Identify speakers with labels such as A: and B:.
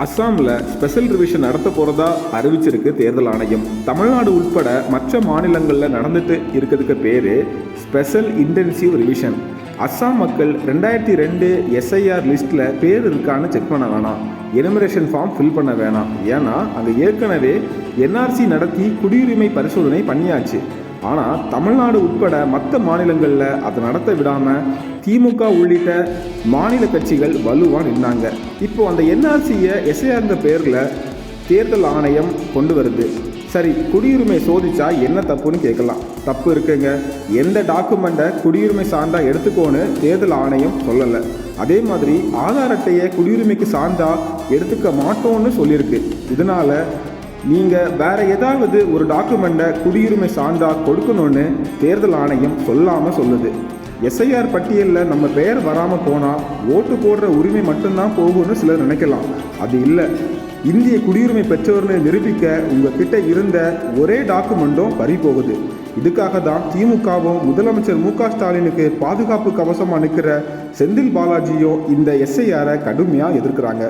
A: அஸ்ஸாமில் special revision நடத்த போகிறதா அறிவிச்சிருக்கு தேர்தல் ஆணையம். தமிழ்நாடு உட்பட மற்ற மாநிலங்களில் நடந்துட்டு இருக்கிறதுக்கு பேர் ஸ்பெஷல் இன்டென்சிவ் ரிவிஷன். அஸ்ஸாம் மக்கள் 2002 எஸ்ஐஆர் லிஸ்ட்டில் பேர் இருக்கான்னு செக் பண்ண வேணாம், எனுமரேஷன் ஃபார்ம் ஃபில் பண்ண வேணாம். ஏன்னா அங்கே ஏற்கனவே என்ஆர்சி நடத்தி குடியுரிமை பரிசோதனை பண்ணியாச்சு. ஆனால் தமிழ்நாடு உட்பட மற்ற மாநிலங்களில் அதை நடத்த விடாமல் திமுக உள்ளிட்ட மாநில கட்சிகள் வலுவாக நின்னாங்க. இப்போ அந்த என்ஆர்சியை எஸ்ஐஆர்ன்ற பேரில் தேர்தல் ஆணையம் கொண்டு வருது. சரி, குடியுரிமை சோதிச்சா என்ன தப்புன்னு கேட்கலாம். தப்பு இருக்குங்க. எந்த டாக்குமெண்ட்டை குடியுரிமை சான்றா எடுத்துக்கோன்னு தேர்தல் ஆணையம் சொல்லலை. அதே மாதிரி ஆதார் அட்டையை குடியுரிமைக்கு சான்றா எடுத்துக்க மாட்டோம்னு சொல்லியிருக்கு. இதனால் நீங்கள் வேறு ஏதாவது ஒரு டாக்குமெண்ட்டை குடியுரிமை சான்றா கொடுக்கணும்னு தேர்தல் ஆணையம் சொல்லாமல் சொல்லுது. எஸ்ஐஆர் பட்டியலில் நம்ம பெயர் வராமல் போனால் ஓட்டு போடுற உரிமை மட்டும்தான் போகும்னு சிலர் நினைக்கலாம். அது இல்லை. இந்திய குடியுரிமை பெற்றவர்னு நிரூபிக்க உங்ககிட்ட இருந்த ஒரே டாக்குமெண்ட்டும் பறி போகுது. இதுக்காக தான் திமுகவும் முதலமைச்சர் மு க ஸ்டாலினுக்கு பாதுகாப்பு கவசமாக நிற்கிற செந்தில் பாலாஜியும் இந்த எஸ்ஐஆரை கடுமையாக எதிர்க்கிறாங்க.